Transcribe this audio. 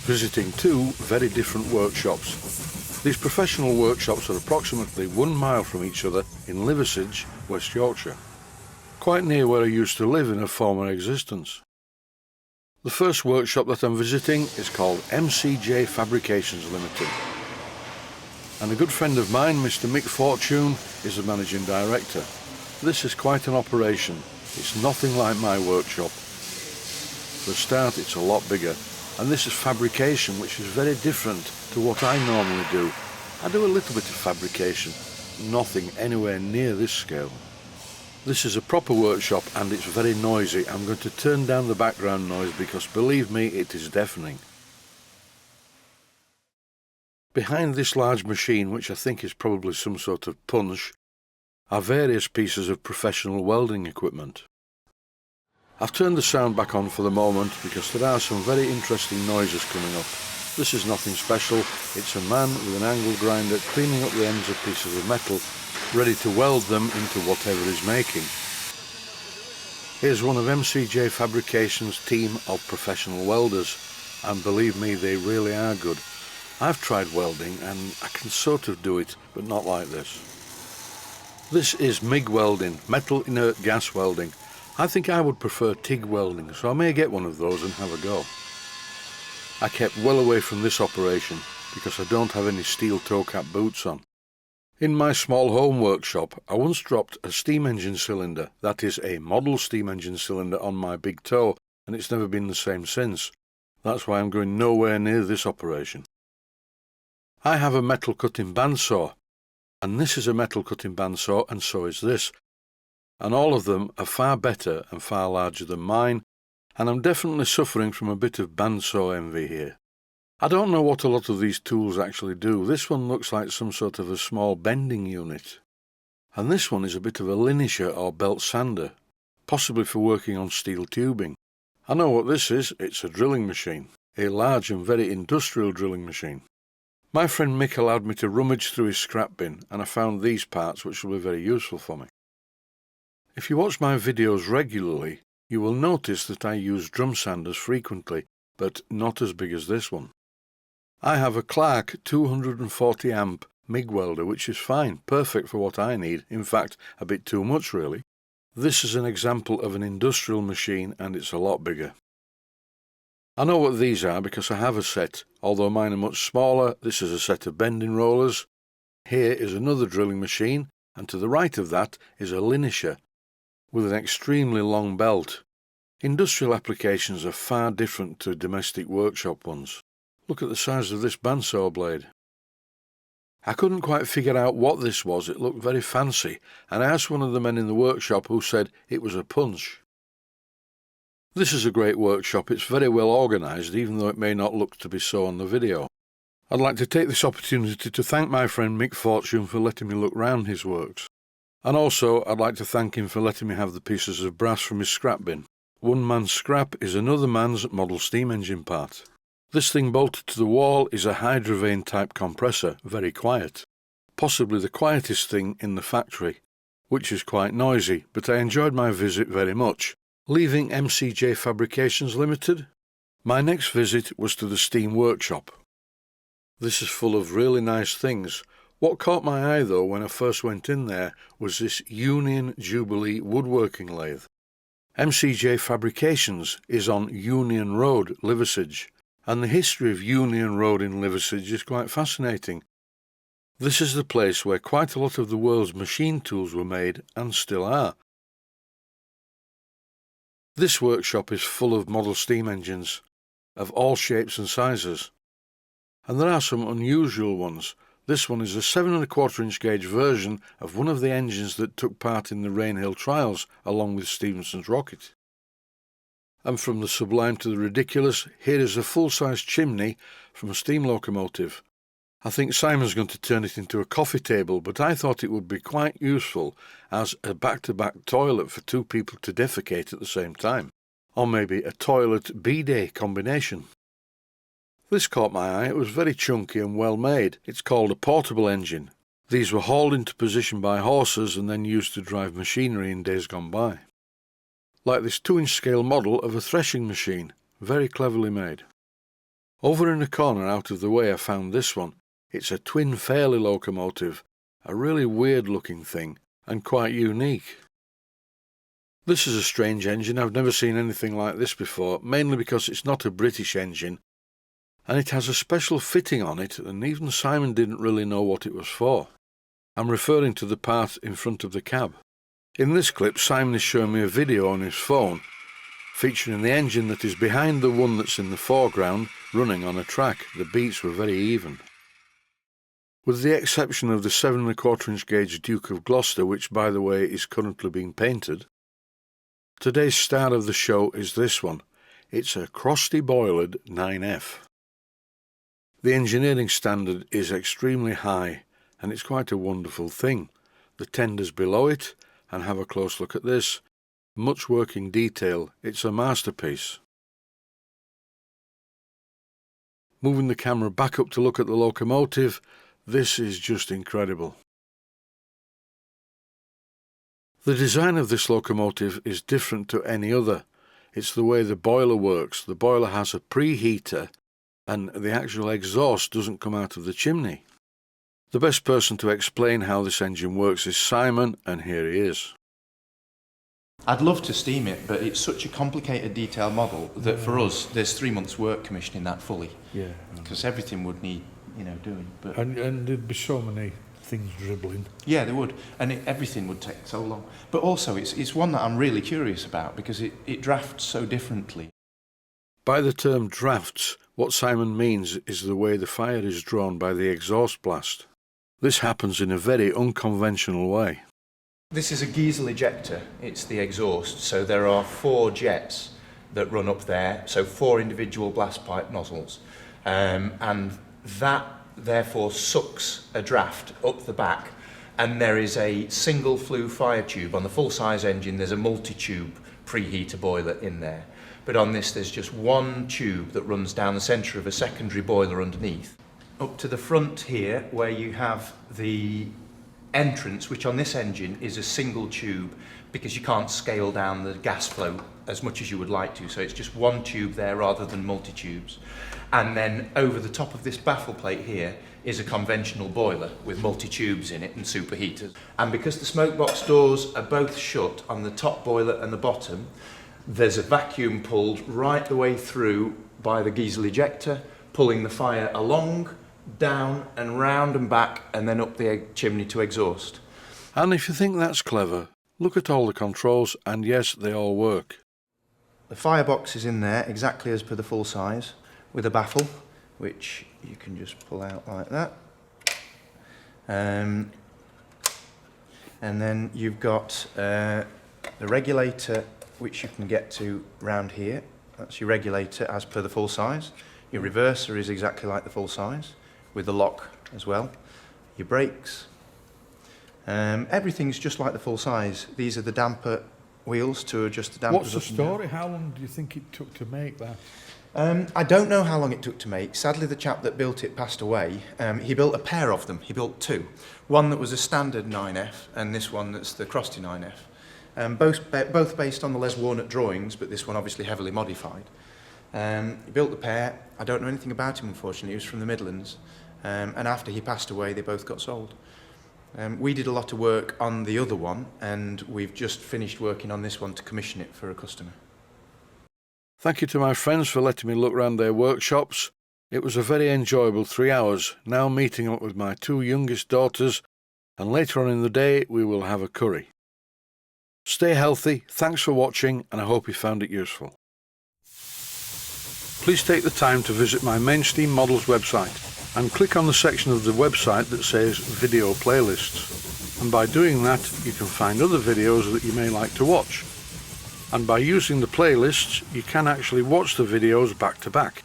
visiting two very different workshops. These professional workshops are approximately 1 mile from each other in Liversedge, West Yorkshire, quite near where I used to live in a former existence. The first workshop that I'm visiting is called MCJ Fabrications Limited, and a good friend of mine, Mr. Mick Fortune, is the managing director. This is quite an operation. It's nothing like my workshop. For a start, it's a lot bigger, and this is fabrication, which is very different to what I normally do. I do a little bit of fabrication, nothing anywhere near this scale. This is a proper workshop and it's very noisy. I'm going to turn down the background noise because, believe me, it is deafening. Behind this large machine, which I think is probably some sort of punch, are various pieces of professional welding equipment. I've turned the sound back on for the moment because there are some very interesting noises coming up. This is nothing special. It's a man with an angle grinder cleaning up the ends of pieces of metal, ready to weld them into whatever he's making. Here's one of MCJ Fabrications' team of professional welders, and believe me, they really are good. I've tried welding and I can sort of do it, but not like this. This is MIG welding, metal inert gas welding. I think I would prefer TIG welding, so I may get one of those and have a go. I kept well away from this operation because I don't have any steel toe cap boots on. In my small home workshop, I once dropped a steam engine cylinder, that is a model steam engine cylinder, on my big toe, and it's never been the same since. That's why I'm going nowhere near this operation. I have a metal cutting bandsaw, and this is a metal cutting bandsaw, and so is this. And all of them are far better and far larger than mine, and I'm definitely suffering from a bit of bandsaw envy here. I don't know what a lot of these tools actually do. This one looks like some sort of a small bending unit. And this one is a bit of a linisher or belt sander, possibly for working on steel tubing. I know what this is. It's a drilling machine, a large and very industrial drilling machine. My friend Mick allowed me to rummage through his scrap bin, and I found these parts which will be very useful for me. If you watch my videos regularly, you will notice that I use drum sanders frequently, but not as big as this one. I have a Clark 240 amp MIG welder, which is fine, perfect for what I need, in fact a bit too much really. This is an example of an industrial machine and it's a lot bigger. I know what these are because I have a set, although mine are much smaller. This is a set of bending rollers. Here is another drilling machine, and to the right of that is a linisher with an extremely long belt. Industrial applications are far different to domestic workshop ones. Look at the size of this bandsaw blade. I couldn't quite figure out what this was. It looked very fancy, and I asked one of the men in the workshop, who said it was a punch. This is a great workshop. It's very well organised, even though it may not look to be so on the video. I'd like to take this opportunity to thank my friend Mick Fortune for letting me look round his works. And also, I'd like to thank him for letting me have the pieces of brass from his scrap bin. One man's scrap is another man's model steam engine part. This thing bolted to the wall is a hydrovane type compressor, very quiet. Possibly the quietest thing in the factory, which is quite noisy, but I enjoyed my visit very much. Leaving MCJ Fabrications Limited, my next visit was to the steam workshop. This is full of really nice things. What caught my eye though when I first went in there was this Union Jubilee woodworking lathe. MCJ Fabrications is on Union Road, Liversedge, and the history of Union Road in Liversedge is quite fascinating. This is the place where quite a lot of the world's machine tools were made and still are. This workshop is full of model steam engines of all shapes and sizes, and there are some unusual ones. This one is a 7¼ inch gauge version of one of the engines that took part in the Rainhill trials along with Stephenson's rocket. And from the sublime to the ridiculous, here is a full-size chimney from a steam locomotive. I think Simon's going to turn it into a coffee table, but I thought it would be quite useful as a back-to-back toilet for two people to defecate at the same time. Or maybe a toilet bidet combination. This caught my eye. It was very chunky and well made. It's called a portable engine. These were hauled into position by horses and then used to drive machinery in days gone by. Like this 2-inch scale model of a threshing machine, very cleverly made. Over in a corner out of the way I found this one. It's a twin Fairley locomotive, a really weird looking thing and quite unique. This is a strange engine. I've never seen anything like this before, mainly because it's not a British engine and it has a special fitting on it, and even Simon didn't really know what it was for. I'm referring to the part in front of the cab. In this clip, Simon is showing me a video on his phone featuring the engine that is behind the one that's in the foreground running on a track. The beats were very even. With the exception of the 7 1/4 inch gauge Duke of Gloucester, which by the way is currently being painted, today's star of the show is this one. It's a crusty-boilered 9F. The engineering standard is extremely high and it's quite a wonderful thing. The tenders below it, and have a close look at this, much working detail. It's a masterpiece. Moving the camera back up to look at the locomotive, this is just incredible. The design of this locomotive is different to any other. It's the way the boiler works. The boiler has a preheater and the actual exhaust doesn't come out of the chimney. The best person to explain how this engine works is Simon, and here he is. I'd love to steam it, but it's such a complicated detailed model that for us there's 3 months work commissioning that fully. Yeah. Because everything would need, doing. But And there'd be so many things dribbling. yeah, there would, and everything would take so long. But also it's one that I'm really curious about because it drafts so differently. By the term drafts, what Simon means is the way the fire is drawn by the exhaust blast. This happens in a very unconventional way. This is a diesel ejector. It's the exhaust, so there are 4 jets that run up there, so 4 individual blast pipe nozzles, and that therefore sucks a draft up the back, and there is a single flue fire tube. On the full-size engine there's a multi-tube preheater boiler in there, but on this there's just one tube that runs down the centre of a secondary boiler underneath. Up to the front here where you have the entrance, which on this engine is a single tube because you can't scale down the gas flow as much as you would like to, so it's just one tube there rather than multi-tubes. And then over the top of this baffle plate here is a conventional boiler with multi-tubes in it and superheaters. And because the smoke box doors are both shut on the top boiler and the bottom, there's a vacuum pulled right the way through by the diesel ejector, pulling the fire along, down and round and back, and then up the chimney to exhaust. And if you think that's clever, look at all the controls, and yes, they all work. The firebox is in there exactly as per the full size, with a baffle, which you can just pull out like that. And then you've got the regulator, which you can get to round here. That's your regulator as per the full size. Your reverser is exactly like the full size, with the lock as well. Your brakes. Everything's just like the full size. These are the damper wheels to adjust the dampers. What's the story? How long do you think it took to make that? I don't know how long it took to make. Sadly, the chap that built it passed away. He built a pair of them. He built 2. One that was a standard 9F and this one that's the Crusty 9F. Both based on the Les Warnett drawings, but this one obviously heavily modified. He built the pair. I don't know anything about him, unfortunately. He was from the Midlands. And after he passed away, they both got sold. We did a lot of work on the other one, and we've just finished working on this one to commission it for a customer. Thank you to my friends for letting me look round their workshops. It was a very enjoyable 3 hours, now meeting up with my 2 youngest daughters, and later on in the day we will have a curry. Stay healthy, thanks for watching, and I hope you found it useful. Please take the time to visit my Mainsteam Models website and click on the section of the website that says Video Playlists. And by doing that, you can find other videos that you may like to watch. And by using the playlists, you can actually watch the videos back to back.